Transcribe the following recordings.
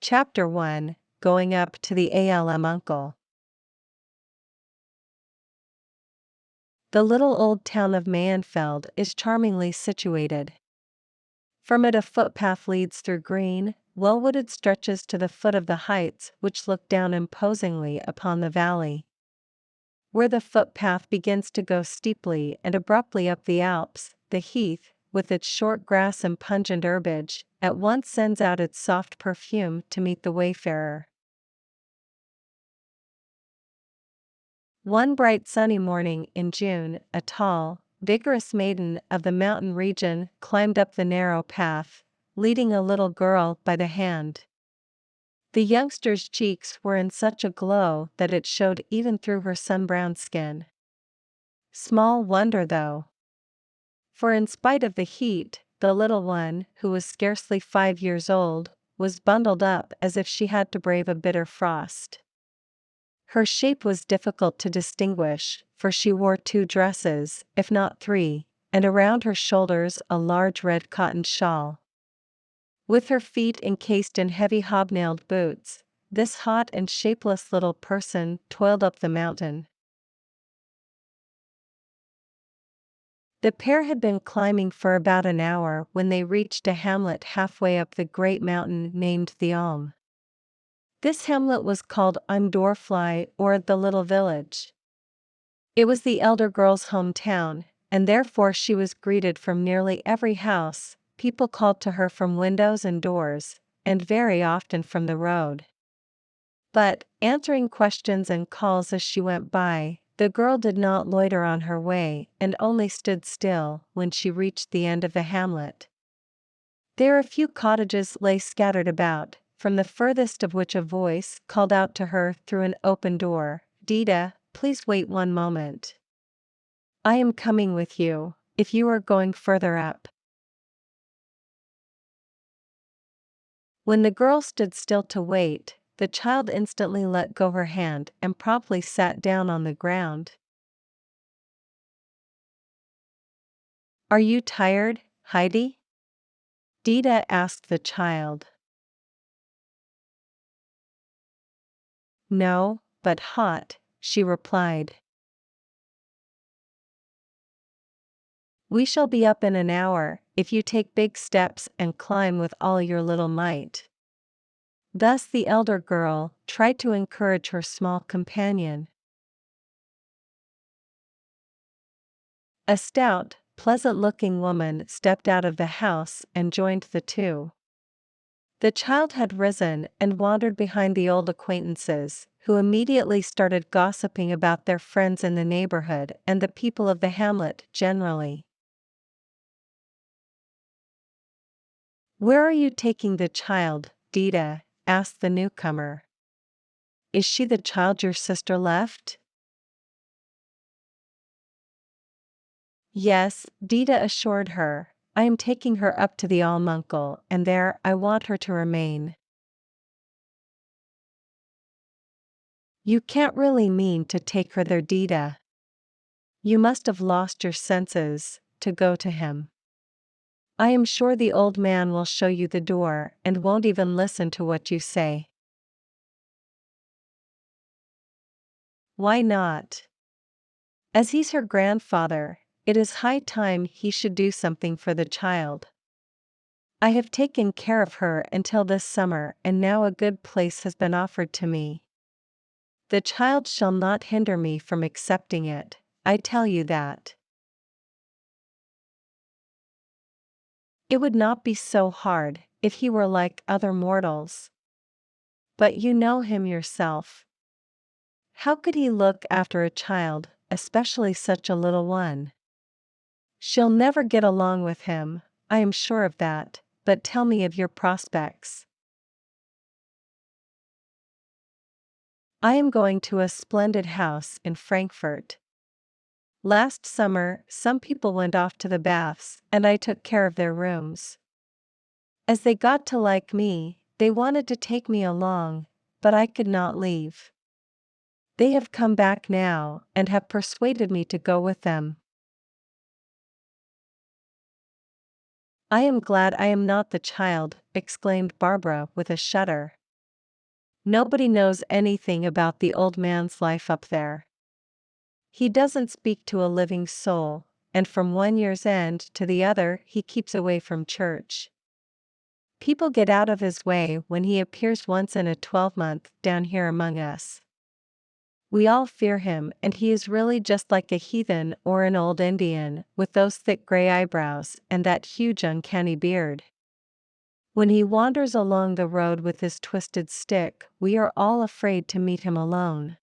Chapter 1, Going Up to the ALM Uncle. The little old town of Mayenfeld is charmingly situated. From it a footpath leads through green, well-wooded stretches to the foot of the heights which look down imposingly upon the valley. Where the footpath begins to go steeply and abruptly up the Alps, the heath, with its short grass and pungent herbage, at once sends out its soft perfume to meet the wayfarer. One bright sunny morning in June, a tall, vigorous maiden of the mountain region climbed up the narrow path, leading a little girl by the hand. The youngster's cheeks were in such a glow that it showed even through her sun-browned skin. Small wonder though. For in spite of the heat, the little one, who was scarcely 5 years old, was bundled up as if she had to brave a bitter frost. Her shape was difficult to distinguish, for she wore 2 dresses, if not 3, and around her shoulders a large red cotton shawl. With her feet encased in heavy hobnailed boots, this hot and shapeless little person toiled up the mountain. The pair had been climbing for about an hour when they reached a hamlet halfway up the great mountain named the Alm. This hamlet was called Dorfly, or the little village. It was the elder girl's hometown, and therefore she was greeted from nearly every house. People called to her from windows and doors, and very often from the road. But, answering questions and calls as she went by, the girl did not loiter on her way and only stood still when she reached the end of the hamlet. There a few cottages lay scattered about, from the furthest of which a voice called out to her through an open door, "Dita, please wait one moment. I am coming with you, if you are going further up." When the girl stood still to wait, the child instantly let go her hand and promptly sat down on the ground. "Are you tired, Heidi?" Dita asked the child. "No, but hot," she replied. "We shall be up in an hour, if you take big steps and climb with all your little might." Thus the elder girl tried to encourage her small companion. A stout, pleasant-looking woman stepped out of the house and joined the two. The child had risen and wandered behind the old acquaintances, who immediately started gossiping about their friends in the neighborhood and the people of the hamlet generally. "Where are you taking the child, Dita?" asked the newcomer. "Is she the child your sister left?" "Yes," Dita assured her. "I am taking her up to the Almuncle, and there I want her to remain." "You can't really mean to take her there, Dita. You must have lost your senses, to go to him. I am sure the old man will show you the door and won't even listen to what you say." "Why not? As he's her grandfather, it is high time he should do something for the child. I have taken care of her until this summer, and now a good place has been offered to me. The child shall not hinder me from accepting it, I tell you that." "It would not be so hard, if he were like other mortals. But you know him yourself. How could he look after a child, especially such a little one? She'll never get along with him, I am sure of that, but tell me of your prospects." "I am going to a splendid house in Frankfurt. Last summer, some people went off to the baths, and I took care of their rooms. As they got to like me, they wanted to take me along, but I could not leave. They have come back now, and have persuaded me to go with them." "I am glad I am not the child," exclaimed Barbara with a shudder. Nobody knows anything about the old man's life up there. He doesn't speak to a living soul, and from one year's end to the other he keeps away from church. People get out of his way when he appears once in a 12-month down here among us. We all fear him, and he is really just like a heathen or an old Indian, with those thick gray eyebrows and that huge uncanny beard. When he wanders along the road with his twisted stick, we are all afraid to meet him alone.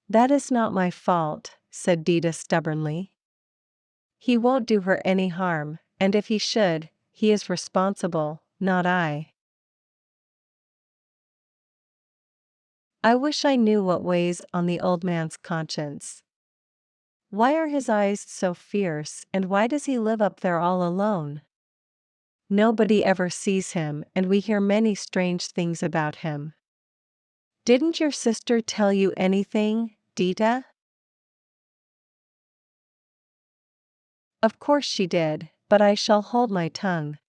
"That is not my fault," said Dita stubbornly. "He won't do her any harm, and if he should, he is responsible, not I." I wish I knew what weighs on the old man's conscience. Why are his eyes so fierce, and why does he live up there all alone? Nobody ever sees him, and we hear many strange things about him. Didn't your sister tell you anything, Dita? Of course she did, but I shall hold my tongue.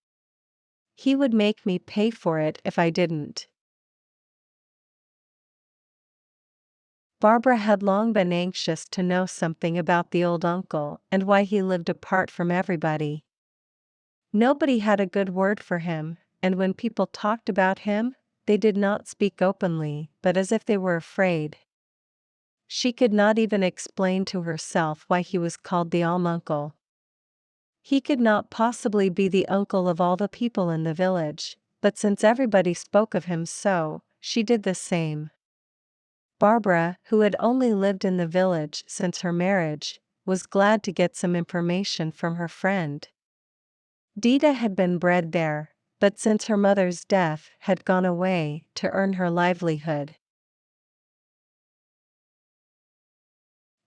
He would make me pay for it if I didn't. Barbara had long been anxious to know something about the old uncle and why he lived apart from everybody. Nobody had a good word for him, and when people talked about him, they did not speak openly, but as if they were afraid. She could not even explain to herself why he was called the Almuncle. He could not possibly be the uncle of all the people in the village, but since everybody spoke of him so, she did the same. Barbara, who had only lived in the village since her marriage, was glad to get some information from her friend. Dita had been bred there, but since her mother's death had gone away to earn her livelihood.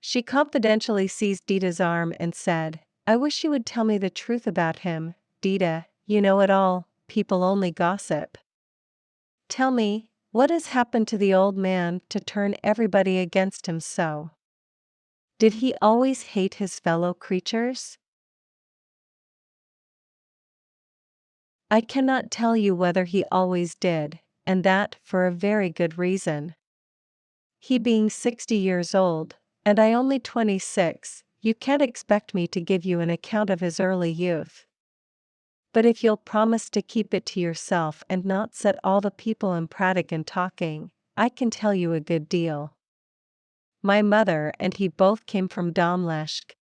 She confidentially seized Dita's arm and said, "I wish you would tell me the truth about him, Dita, you know it all, people only gossip. Tell me, what has happened to the old man to turn everybody against him so? Did he always hate his fellow creatures?" "I cannot tell you whether he always did, and that for a very good reason. He being 60 years old, and I only 26, you can't expect me to give you an account of his early youth. But if you'll promise to keep it to yourself and not set all the people in Pratigan talking, I can tell you a good deal. My mother and he both came from Domleschg."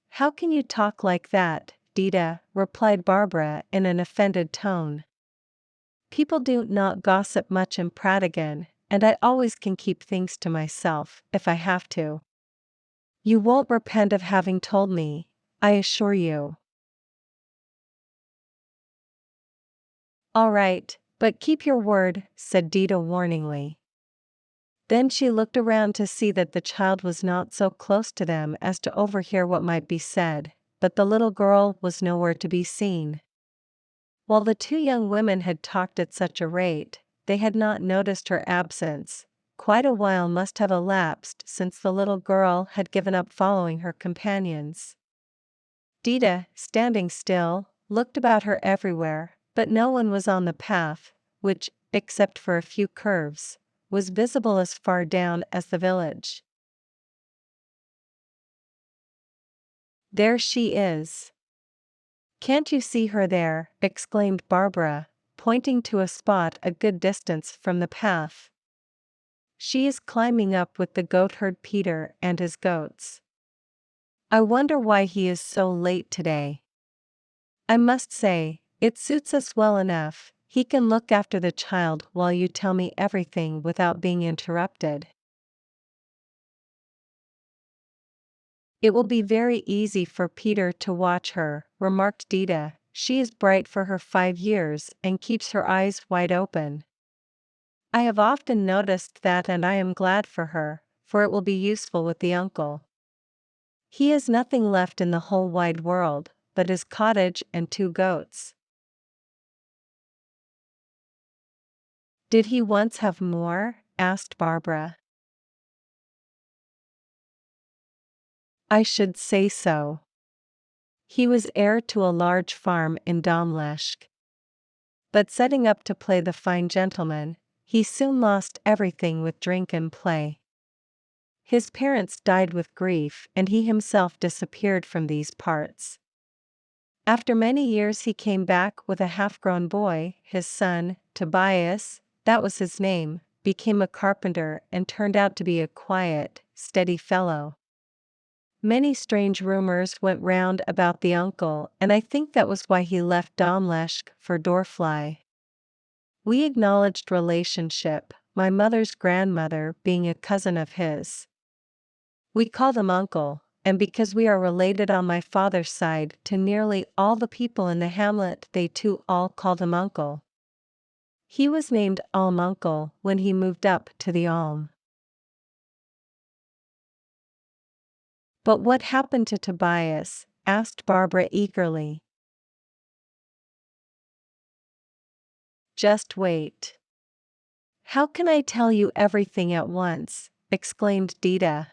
"How can you talk like that, Dita?" replied Barbara in an offended tone. "People do not gossip much in Pratigan, and I always can keep things to myself, if I have to. You won't repent of having told me, I assure you." "All right, but keep your word," said Dita warningly. Then she looked around to see that the child was not so close to them as to overhear what might be said, but the little girl was nowhere to be seen. While the two young women had talked at such a rate, they had not noticed her absence. Quite a while must have elapsed since the little girl had given up following her companions. Dita, standing still, looked about her everywhere, but no one was on the path, which, except for a few curves, was visible as far down as the village. "There she is. Can't you see her there?" exclaimed Barbara, pointing to a spot a good distance from the path. "She is climbing up with the goatherd Peter and his goats. I wonder why he is so late today. I must say, it suits us well enough. He can look after the child while you tell me everything without being interrupted." "It will be very easy for Peter to watch her," remarked Dita. "She is bright for her 5 years and keeps her eyes wide open. I have often noticed that, and I am glad for her, for it will be useful with the uncle. He has nothing left in the whole wide world but his cottage and 2 goats." "Did he once have more?" asked Barbara. "I should say so. He was heir to a large farm in Domleschg. But setting up to play the fine gentleman, he soon lost everything with drink and play. His parents died with grief and he himself disappeared from these parts. After many years he came back with a half-grown boy, his son, Tobias, that was his name, became a carpenter and turned out to be a quiet, steady fellow. Many strange rumors went round about the uncle, and I think that was why he left Domleschg for Dorfly. We acknowledged relationship, my mother's grandmother being a cousin of his. We call them uncle, and because we are related on my father's side to nearly all the people in the hamlet, they too all called him uncle. He was named Alm Uncle when he moved up to the Alm. But what happened to Tobias? Asked Barbara eagerly. Just wait. How can I tell you everything at once? Exclaimed Dita.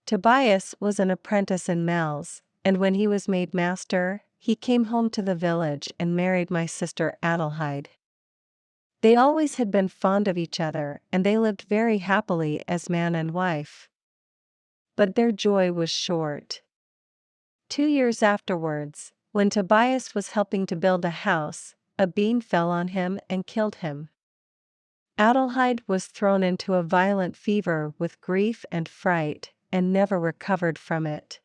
Tobias was an apprentice in Mel's, and when he was made master, he came home to the village and married my sister Adelheid. They always had been fond of each other, and they lived very happily as man and wife. But their joy was short. 2 years afterwards, when Tobias was helping to build a house, a beam fell on him and killed him. Adelheid was thrown into a violent fever with grief and fright, and never recovered from it.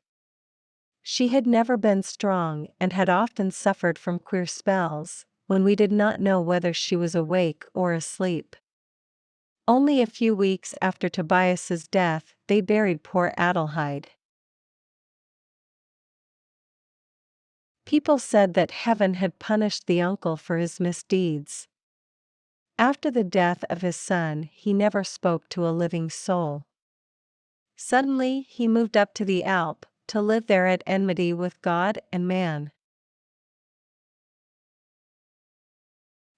She had never been strong and had often suffered from queer spells, when we did not know whether she was awake or asleep. Only a few weeks after Tobias's death, they buried poor Adelheid. People said that heaven had punished the uncle for his misdeeds. After the death of his son, he never spoke to a living soul. Suddenly, he moved up to the Alp, to live there at enmity with God and man.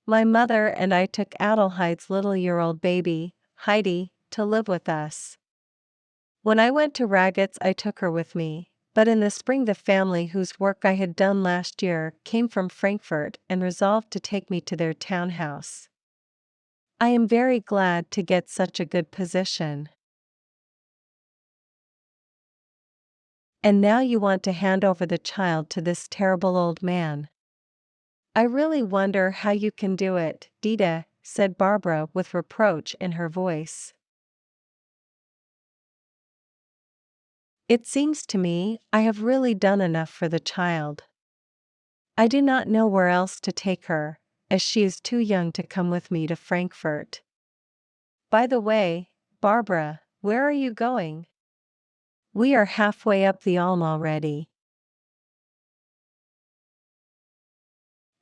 My mother and I took Adelheid's little year-old baby, Heidi, to live with us. When I went to Ragatz, I took her with me, but in the spring the family whose work I had done last year came from Frankfurt and resolved to take me to their townhouse. I am very glad to get such a good position. And now you want to hand over the child to this terrible old man. I really wonder how you can do it, Dita, said Barbara with reproach in her voice. It seems to me I have really done enough for the child. I do not know where else to take her, as she is too young to come with me to Frankfurt. By the way, Barbara, where are you going? We are halfway up the Alm already.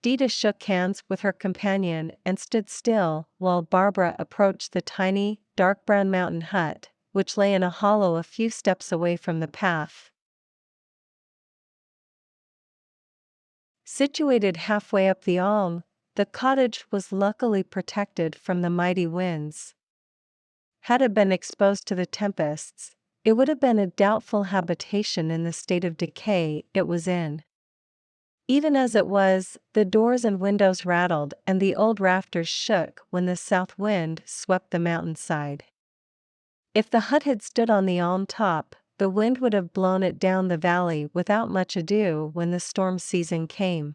Dita shook hands with her companion and stood still while Barbara approached the tiny, dark brown mountain hut, which lay in a hollow a few steps away from the path. Situated halfway up the Alm, the cottage was luckily protected from the mighty winds. Had it been exposed to the tempests, it would have been a doubtful habitation in the state of decay it was in. Even as it was, the doors and windows rattled and the old rafters shook when the south wind swept the mountainside. If the hut had stood on the Alm top, the wind would have blown it down the valley without much ado when the storm season came.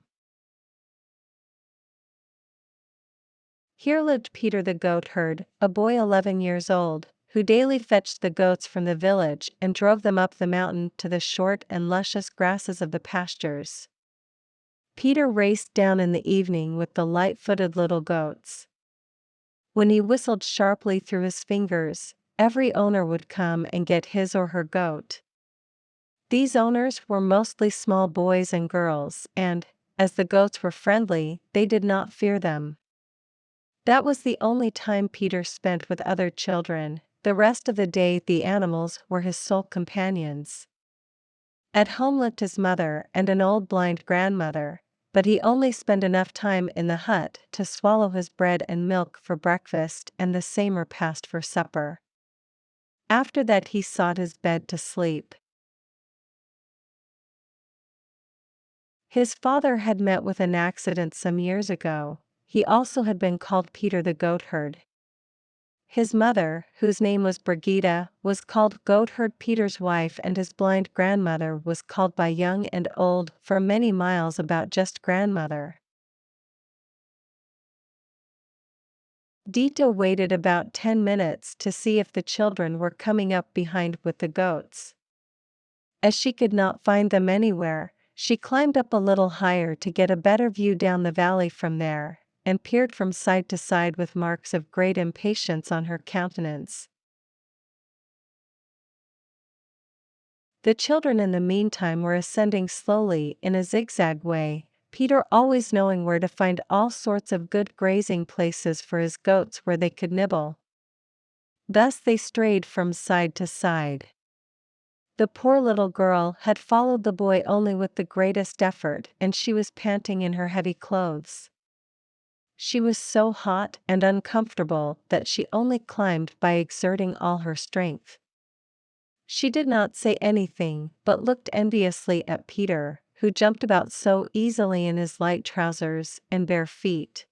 Here lived Peter the goatherd, a boy 11 years old, who daily fetched the goats from the village and drove them up the mountain to the short and luscious grasses of the pastures. Peter raced down in the evening with the light-footed little goats. When he whistled sharply through his fingers, every owner would come and get his or her goat. These owners were mostly small boys and girls, and, as the goats were friendly, they did not fear them. That was the only time Peter spent with other children. The rest of the day the animals were his sole companions. At home lived his mother and an old blind grandmother, but he only spent enough time in the hut to swallow his bread and milk for breakfast and the same repast for supper. After that he sought his bed to sleep. His father had met with an accident some years ago. He also had been called Peter the goatherd. His mother, whose name was Brigitta, was called Goatherd Peter's wife, and his blind grandmother was called by young and old for many miles about just grandmother. Dita waited about 10 minutes to see if the children were coming up behind with the goats. As she could not find them anywhere, she climbed up a little higher to get a better view down the valley from there, and peered from side to side with marks of great impatience on her countenance. The children in the meantime were ascending slowly in a zigzag way, Peter always knowing where to find all sorts of good grazing places for his goats where they could nibble. Thus they strayed from side to side. The poor little girl had followed the boy only with the greatest effort, and she was panting in her heavy clothes. She was so hot and uncomfortable that she only climbed by exerting all her strength. She did not say anything, but looked enviously at Peter, who jumped about so easily in his light trousers and bare feet.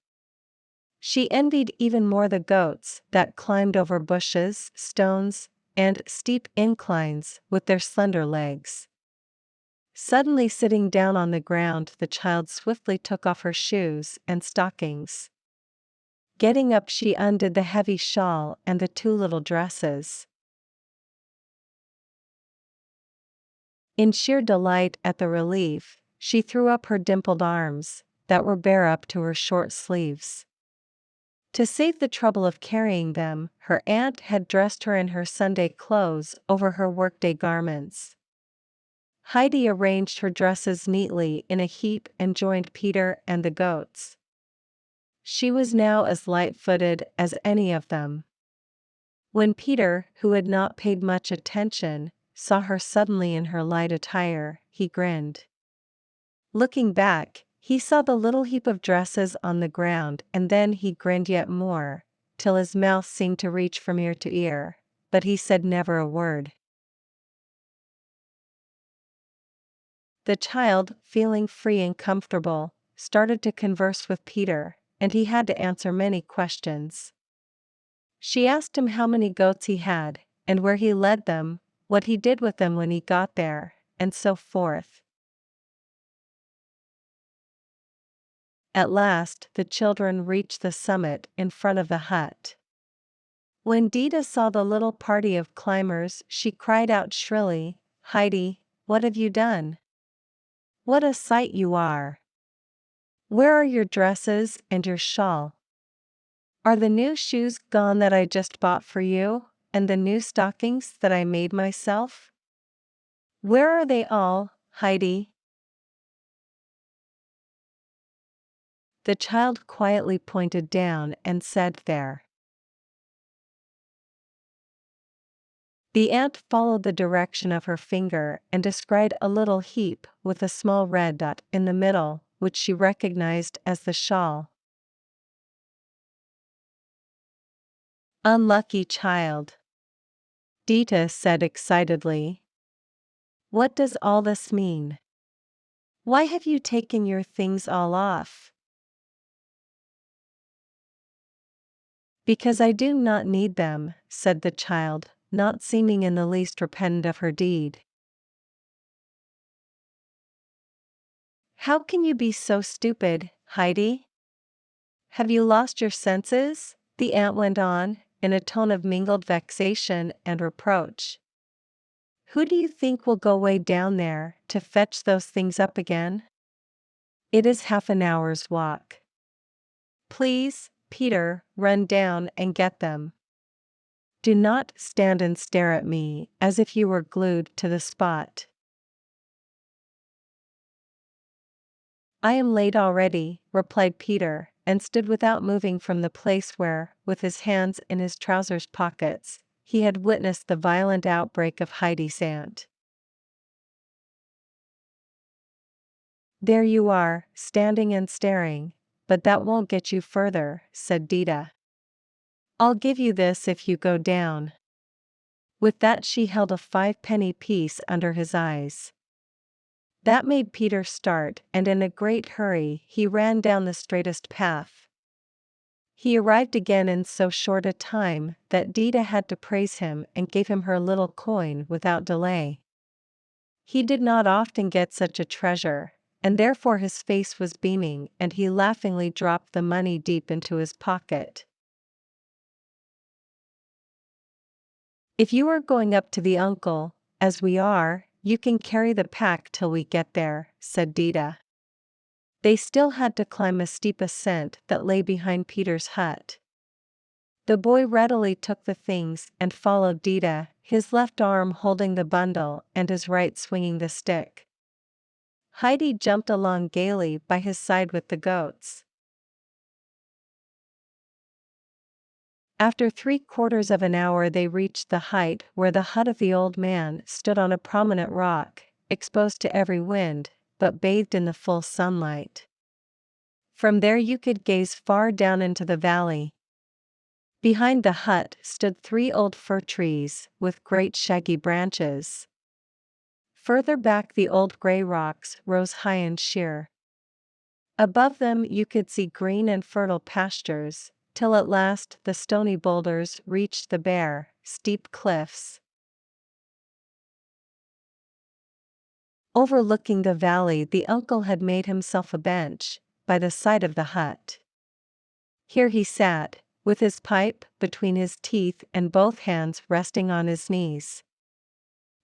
She envied even more the goats that climbed over bushes, stones, and steep inclines with their slender legs. Suddenly sitting down on the ground, the child swiftly took off her shoes and stockings. Getting up, she undid the heavy shawl and the two little dresses. In sheer delight at the relief, she threw up her dimpled arms, that were bare up to her short sleeves. To save the trouble of carrying them, her aunt had dressed her in her Sunday clothes over her workday garments. Heidi arranged her dresses neatly in a heap and joined Peter and the goats. She was now as light-footed as any of them. When Peter, who had not paid much attention, saw her suddenly in her light attire, he grinned. Looking back, he saw the little heap of dresses on the ground, and then he grinned yet more, till his mouth seemed to reach from ear to ear, but he said never a word. The child, feeling free and comfortable, started to converse with Peter, and he had to answer many questions. She asked him how many goats he had, and where he led them, what he did with them when he got there, and so forth. At last the children reached the summit in front of the hut. When Dita saw the little party of climbers, she cried out shrilly, "Heidi, what have you done? What a sight you are! Where are your dresses and your shawl? Are the new shoes gone that I just bought for you, and the new stockings that I made myself? Where are they all, Heidi?" The child quietly pointed down and said, "There." The aunt followed the direction of her finger and descried a little heap with a small red dot in the middle, which she recognized as the shawl. "Unlucky child," Dita said excitedly. "What does all this mean? Why have you taken your things all off?" "Because I do not need them," said the child, not seeming in the least repentant of her deed. "How can you be so stupid, Heidi? Have you lost your senses?" the aunt went on, in a tone of mingled vexation and reproach. "Who do you think will go way down there to fetch those things up again? It is half an hour's walk. Please, Peter, run down and get them. Do not stand and stare at me as if you were glued to the spot." "I am late already," replied Peter, and stood without moving from the place where, with his hands in his trousers pockets, he had witnessed the violent outbreak of Heidi's aunt. "There you are, standing and staring, but that won't get you further," said Dita. "I'll give you this if you go down." With that she held a 5-penny piece under his eyes. That made Peter start, and in a great hurry he ran down the straightest path. He arrived again in so short a time that Dita had to praise him and gave him her little coin without delay. He did not often get such a treasure, and therefore his face was beaming, and he laughingly dropped the money deep into his pocket. "If you are going up to the uncle, as we are, you can carry the pack till we get there," said Dita. They still had to climb a steep ascent that lay behind Peter's hut. The boy readily took the things and followed Dita, his left arm holding the bundle and his right swinging the stick. Heidi jumped along gaily by his side with the goats. After 3/4 of an hour they reached the height where the hut of the old man stood on a prominent rock, exposed to every wind, but bathed in the full sunlight. From there you could gaze far down into the valley. Behind the hut stood 3 old fir trees, with great shaggy branches. Further back the old gray rocks rose high and sheer. Above them you could see green and fertile pastures, till at last the stony boulders reached the bare, steep cliffs. Overlooking the valley, the uncle had made himself a bench, by the side of the hut. Here he sat, with his pipe between his teeth and both hands resting on his knees.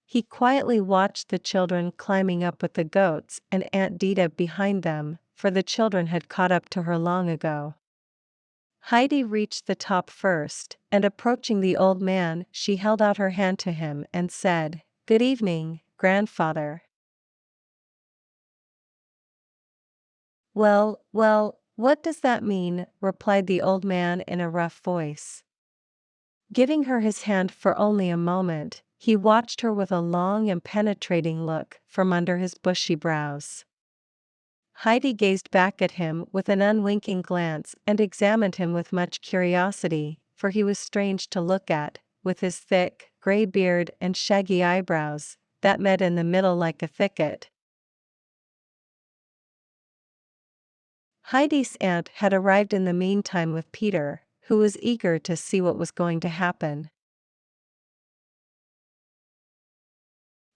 He quietly watched the children climbing up with the goats and Aunt Dita behind them, for the children had caught up to her long ago. Heidi reached the top first, and approaching the old man, she held out her hand to him and said, "Good evening, grandfather." "Well, well, what does that mean?" replied the old man in a rough voice. Giving her his hand for only a moment, he watched her with a long and penetrating look from under his bushy brows. Heidi gazed back at him with an unwinking glance and examined him with much curiosity, for he was strange to look at, with his thick, gray beard and shaggy eyebrows, that met in the middle like a thicket. Heidi's aunt had arrived in the meantime with Peter, who was eager to see what was going to happen.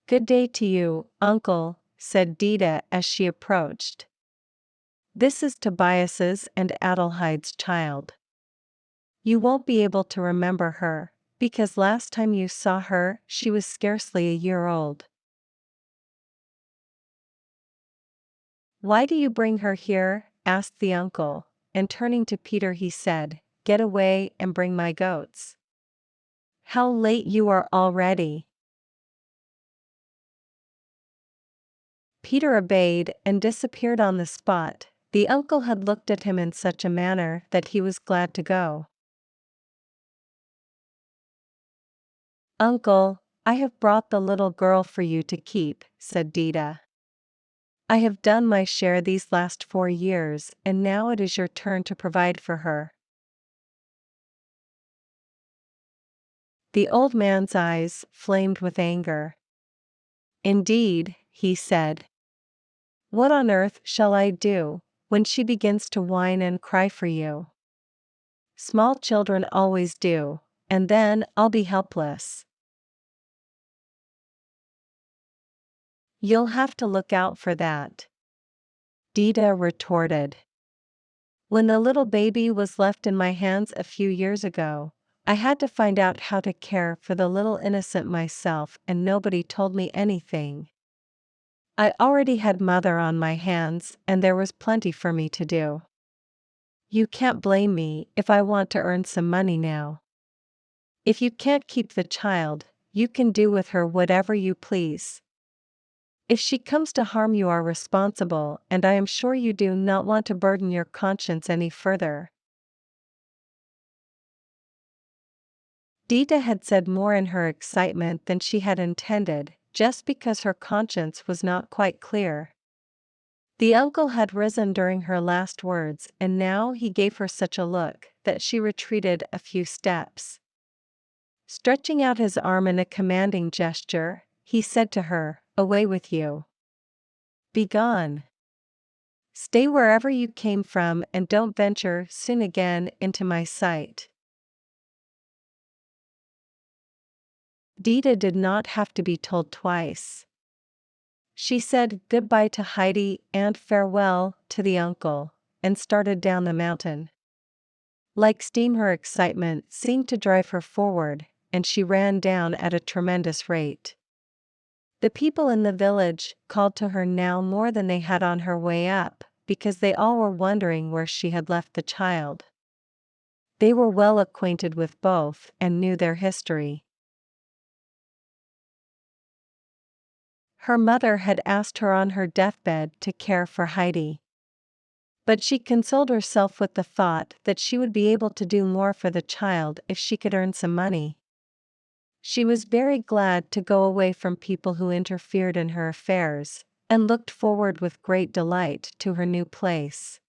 "Good day to you, uncle," said Dita as she approached. "This is Tobias's and Adelheide's child. You won't be able to remember her, because last time you saw her she was scarcely a year old." "Why do you bring her here?" asked the uncle, and turning to Peter he said, "Get away and bring my goats." "How late you are already!" Peter obeyed and disappeared on the spot. The uncle had looked at him in such a manner that he was glad to go. "Uncle, I have brought the little girl for you to keep," said Dita. "I have done my share these last 4 years, and now it is your turn to provide for her." The old man's eyes flamed with anger. "Indeed," he said. "What on earth shall I do when she begins to whine and cry for you? Small children always do, and then I'll be helpless." "You'll have to look out for that," Dita retorted. "When the little baby was left in my hands a few years ago, I had to find out how to care for the little innocent myself, and nobody told me anything. I already had mother on my hands, and there was plenty for me to do. You can't blame me if I want to earn some money now. If you can't keep the child, you can do with her whatever you please. If she comes to harm, you are responsible, and I am sure you do not want to burden your conscience any further." Dita had said more in her excitement than she had intended, just because her conscience was not quite clear. The uncle had risen during her last words, and now he gave her such a look that she retreated a few steps. Stretching out his arm in a commanding gesture, he said to her, "Away with you." Begone! Stay wherever you came from and don't venture soon again into my sight. Dita did not have to be told twice. She said goodbye to Heidi and farewell to the uncle, and started down the mountain. Like steam, her excitement seemed to drive her forward, and she ran down at a tremendous rate. The people in the village called to her now more than they had on her way up, because they all were wondering where she had left the child. They were well acquainted with both and knew their history. Her mother had asked her on her deathbed to care for Heidi. But she consoled herself with the thought that she would be able to do more for the child if she could earn some money. She was very glad to go away from people who interfered in her affairs, and looked forward with great delight to her new place.